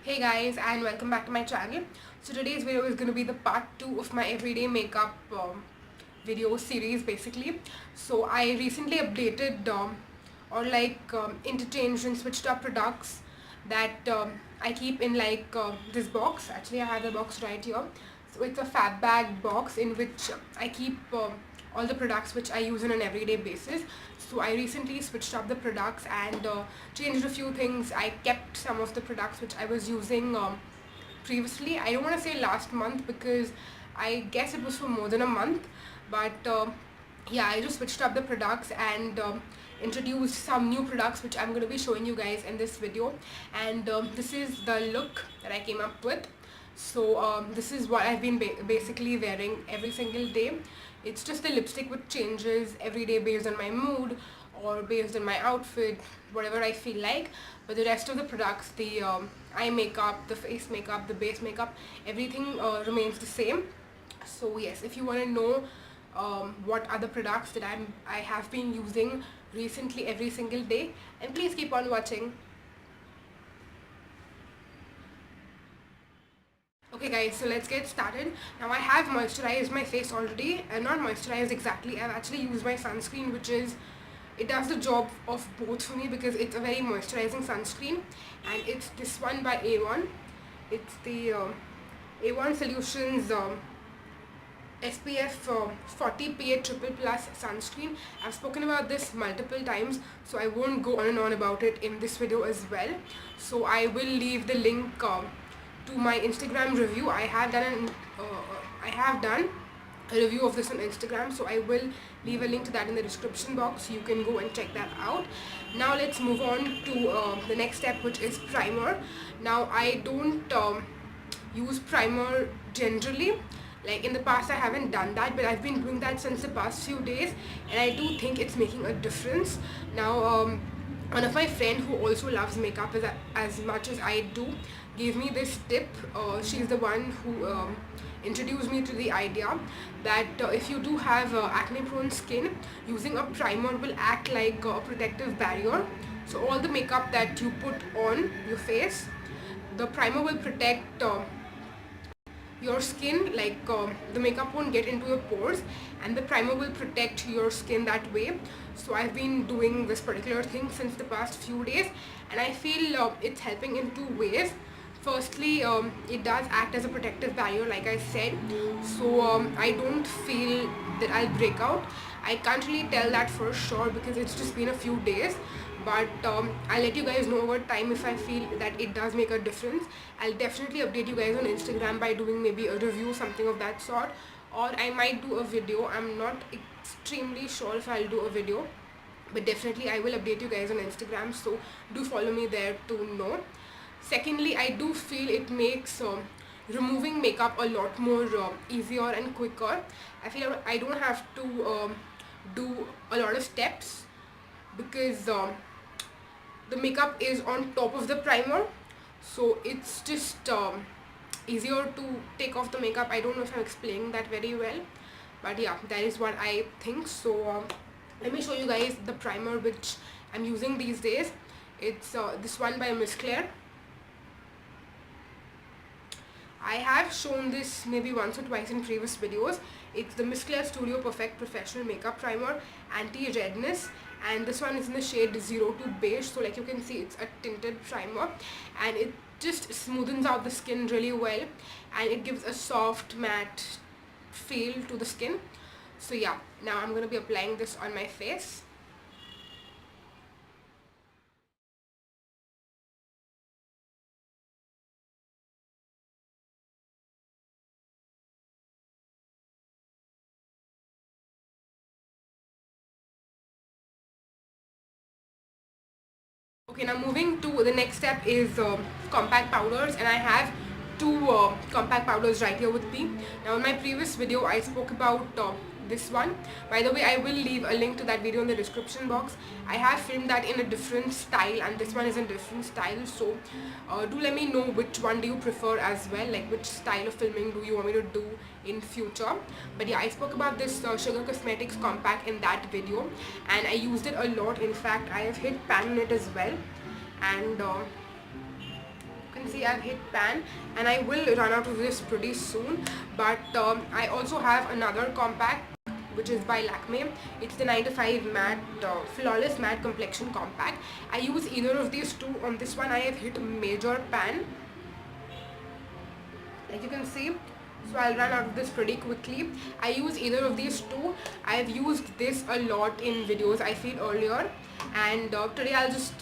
Hey guys, and welcome back to my channel. So today's video is going to be the part 2 of my everyday makeup video series basically. So I recently updated interchanged and switched up products that I keep in this box. Actually I have the box right here. So it's a fab bag box in which I keep all the products which I use on an everyday basis. So I recently switched up the products and changed a few things. I kept some of the products which I was using previously. I don't want to say last month because I guess it was for more than a month, but yeah, I just switched up the products and introduced some new products which I'm going to be showing you guys in this video. And this is the look that I came up with. So this is what I've been basically wearing every single day. It's just the lipstick which changes every day based on my mood or based on my outfit, whatever I feel like. But the rest of the products, the eye makeup, the face makeup, the base makeup, everything remains the same. So yes, if you want to know what other products that I have been using recently every single day, and please keep on watching. Okay guys, so let's get started. Now I have moisturized my face already, and not moisturized exactly, I've actually used my sunscreen, which is, it does the job of both for me because it's a very moisturizing sunscreen, and it's this one by Avon. It's the Avon Solutions SPF 40 PA triple plus sunscreen. I've spoken about this multiple times, so I won't go on and on about it in this video as well. So I will leave the link to my Instagram review. I have done a review of this on Instagram, so I will leave a link to that in the description box. You can go and check that out. Now let's move on to the next step, which is primer. Now I don't use primer generally. Like in the past I haven't done that, but I've been doing that since the past few days, and I do think it's making a difference. Now one of my friends who also loves makeup as much as I do gave me this tip. She's the one who introduced me to the idea that if you do have acne prone skin, using a primer will act like a protective barrier. So all the makeup that you put on your face, the primer will protect your skin. The makeup won't get into your pores, and the primer will protect your skin that way. So I've been doing this particular thing since the past few days, and I feel it's helping in two ways. Firstly, it does act as a protective barrier, like I said, so I don't feel that I'll break out. I can't really tell that for sure because it's just been a few days, but I'll let you guys know over time if I feel that it does make a difference. I'll definitely update you guys on Instagram by doing maybe a review, something of that sort, or I might do a video. I'm not extremely sure if I'll do a video, but definitely I will update you guys on Instagram, so do follow me there to know. Secondly, I do feel it makes removing makeup a lot more easier and quicker. I feel I don't have to do a lot of steps because the makeup is on top of the primer, so it's just easier to take off the makeup. I don't know if I'm explaining that very well, but yeah, that is what I think. So let me show you guys the primer which I'm using these days. It's this one by Miss Claire. I have shown this maybe once or twice in previous videos. It's the Miss Claire Studio Perfect Professional Makeup Primer Anti-Redness, and this one is in the shade 02 Beige. So like you can see, it's a tinted primer, and it just smoothens out the skin really well, and it gives a soft matte feel to the skin. So yeah, now I'm going to be applying this on my face. Okay, now moving to the next step is compact powders, and I have two compact powders right here with me. Now in my previous video I spoke about this one. By the way, I will leave a link to that video in the description box. I have filmed that in a different style, and this one is in a different style, so do let me know which one do you prefer as well, like which style of filming do you want me to do in future. But yeah, I spoke about this Sugar Cosmetics compact in that video, and I used it a lot. In fact, I have hit pan on it as well, and you can see obviously I've hit pan and I will run out of this pretty soon, but I also have another compact which is by Lakme. It's the 9 to 5 matte flawless matte complexion compact. I use either of these two. On this one I have hit major pan, like you can see, so I'll run out of this pretty quickly. I use either of these two. I've used this a lot in videos I feel earlier, and today I just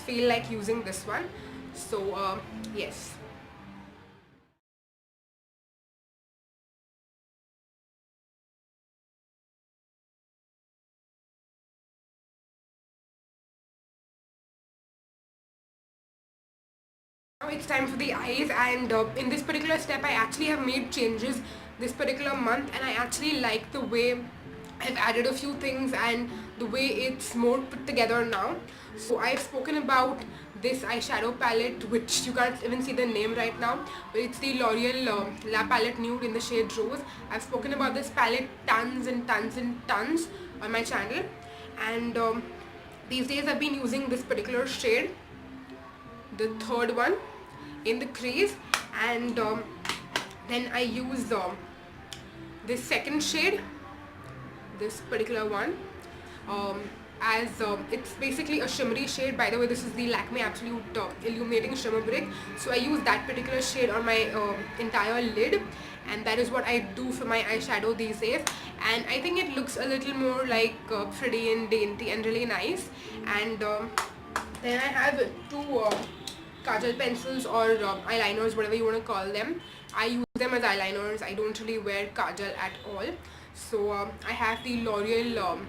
feel like using this one. So yes. Now it's time for the eyes, and in this particular step I actually have made changes this particular month, and I actually like the way I've added a few things and the way it's more put together now. So I've spoken about this eyeshadow palette, which you can't even see the name right now, but it's the Loreal La Palette Nude in the shade Rose. I've spoken about this palette tons and tons and tons on my channel, and these days I've been using this particular shade, the third one in the crease, and then I use this second shade, this particular one, as it's basically a shimmery shade. By the way, this is the Lakme Absolute Illuminating Shimmer Brick, so I use that particular shade on my entire lid, and that is what I do for my eyeshadow these days, and I think it looks a little more like pretty and dainty and really nice. And then I have two Kajal pencils or eyeliners, whatever you want to call them. I use them as eyeliners. I don't really wear Kajal at all. So I have the L'Oreal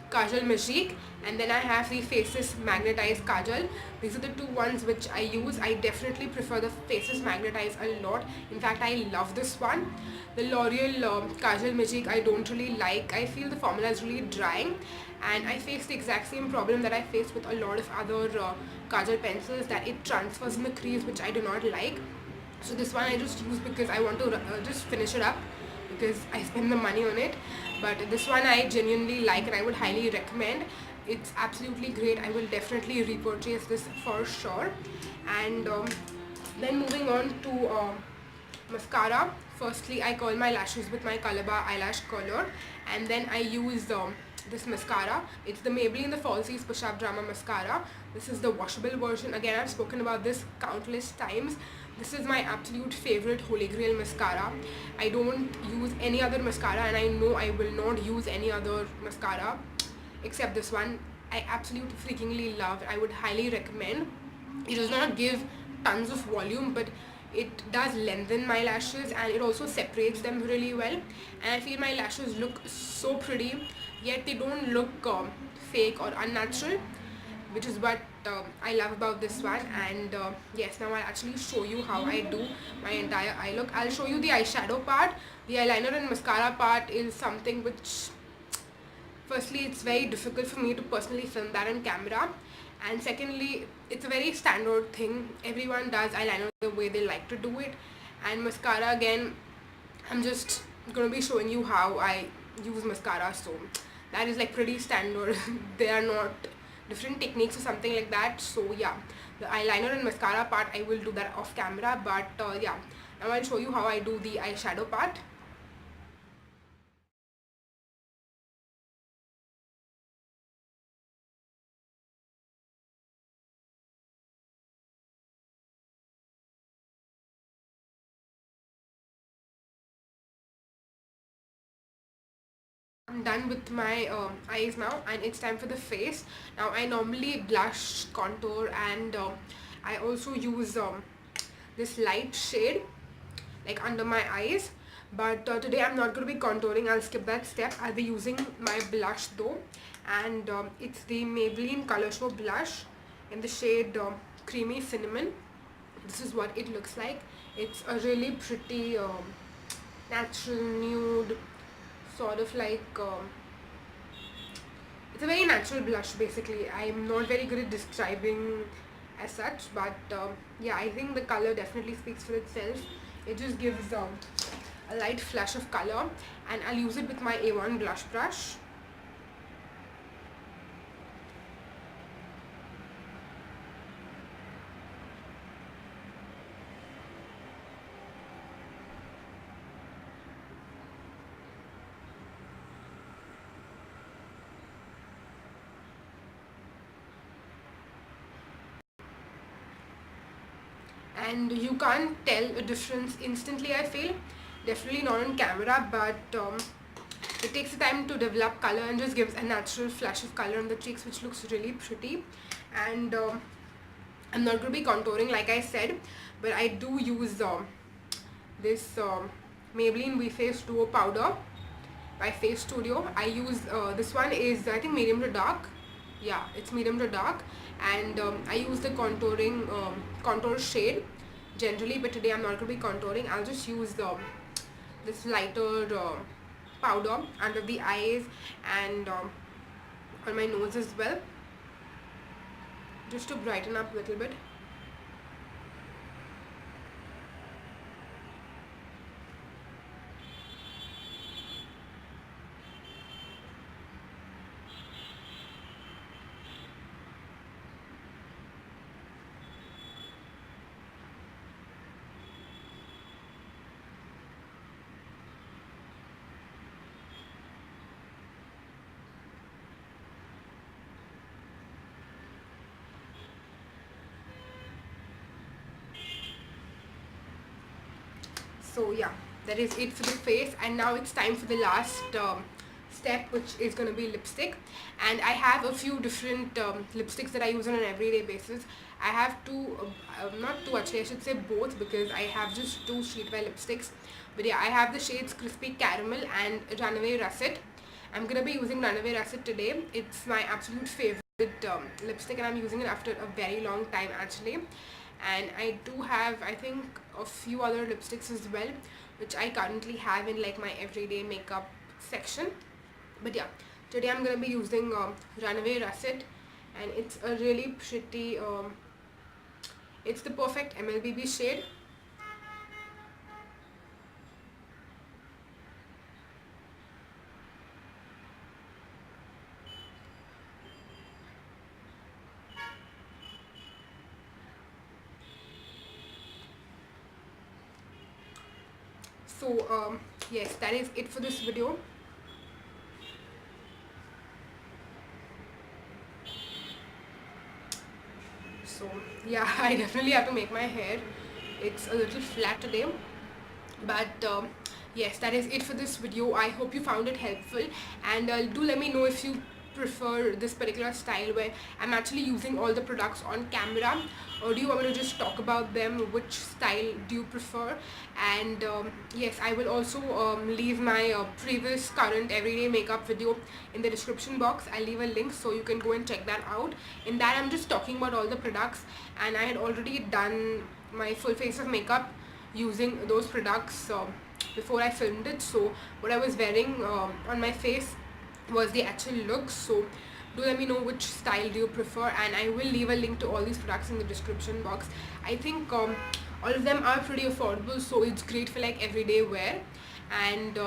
Kajal Magique, and then I have the Faces Magneteyes Kajal. These are the two ones which I use. I definitely prefer the Faces Magneteyes a lot. In fact, I love this one. The L'Oreal Kajal Magique I don't really like. I feel the formula is really drying, and I face the exact same problem that I face with a lot of other Kajal pencils, that it transfers in the crease, which I do not like. So this one I just use because I want to just finish it up, because I spend the money on it. But this one I genuinely like and I would highly recommend. It's absolutely great. I will definitely repurchase this for sure. And then moving on to mascara. Firstly, I curl my lashes with my Color Bar eyelash curler, and then I use this mascara. It's the Maybelline the Falsies Push Up Drama Mascara. This is the washable version. Again, I've spoken about this countless times. This is my absolute favorite holy grail mascara. I don't use any other mascara, and I know I will not use any other mascara except this one. I absolutely freakingly love it. I would highly recommend. It does not give tons of volume, but it does lengthen my lashes, and it also separates them really well, and I feel my lashes look so pretty, yet they don't look fake or unnatural, which is what I love about this one. And yes, now I'll actually show you how I do my entire eye look. I'll show you the eyeshadow part. The eyeliner and mascara part is something which, firstly, it's very difficult for me to personally film that on camera, and secondly, it's a very standard thing. Everyone does eyeliner the way they like to do it, and mascara, again, I'm just going to be showing you how I use mascara, so that is like pretty standard. There are not different techniques or something like that. So yeah, the eyeliner and mascara part I will do that off camera, but yeah, now I'll show you how I do the eyeshadow part. I'm done with my eyes now, and it's time for the face. Now I normally blush, contour, and I also use this light shade like under my eyes, but today I'm not going to be contouring. I'll skip that step. I'll be using my blush though, and it's the Maybelline Colorshow blush in the shade Creamy Cinnamon. This is what it looks like. It's a really pretty natural nude, sort of like it's a very natural blush basically. I'm not very good at describing as such, but yeah, I think the color definitely speaks for itself. It just gives a light flush of color, and I'll use it with my Avon blush brush. and you can't tell a difference instantly, I feel. Definitely not on camera, but it takes the time to develop color and just gives a natural flash of color on the cheeks, which looks really pretty. And I'm not going to be contouring like I said, but I do use this Maybelline We Face Duo powder by Face Studio. I use this one is, I think, medium to dark. Yeah, it's medium to dark, and I use the contour shade generally, but today I'm not going to be contouring. I'll just use this lighter powder under the eyes and on my nose as well, just to brighten up a little bit. So yeah, that is it for the face, and now it's time for the last step, which is going to be lipstick. And I have a few different lipsticks that I use on an everyday basis. I have two, not two actually, I should say both, because I have just two Streetwear lipsticks. But yeah, I have the shades Crispy Caramel and Runaway Russet. I'm going to be using Runaway Russet today. It's my absolute favorite lipstick, and I'm using it after a very long time actually. And I do have, I think, a few other lipsticks as well, which I currently have in like my everyday makeup section. But yeah, today I'm going to be using Runaway Russet, and it's a really pretty, it's the perfect MLBB shade. So yes, that is it for this video. So yeah, I definitely have to make my hair. It's a little flat today, but yes, that is it for this video. I hope you found it helpful, and do let me know if you prefer this particular style where I'm actually using all the products on camera, or do you want me to just talk about them? Which style do you prefer? And yes, I will also leave my previous current everyday makeup video in the description box. I'll leave a link so you can go and check that out. In that, I'm just talking about all the products, and I had already done my full face of makeup using those products before I filmed it. So what I was wearing on my face was the actual look. So do let me know which style do you prefer, and I will leave a link to all these products in the description box. I think all of them are pretty affordable, so it's great for like everyday wear. And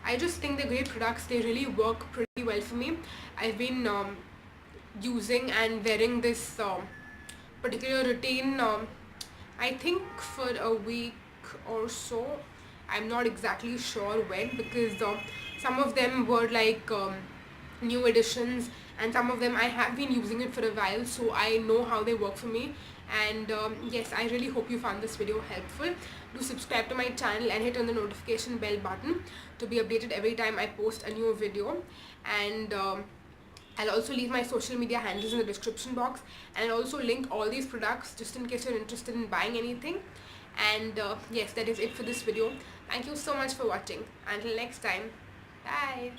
I just think they're great products. They really work pretty well for me. I've been using and wearing this particular routine I think for a week or so. I'm not exactly sure when, because some of them were like new editions, and some of them I have been using it for a while, so I know how they work for me. And yes, I really hope you found this video helpful. Do subscribe to my channel and hit on the notification bell button to be updated every time I post a new video. And I'll also leave my social media handles in the description box, and I'll also link all these products just in case you're interested in buying anything. And yes, that is it for this video. Thank you so much for watching. Until next time, bye.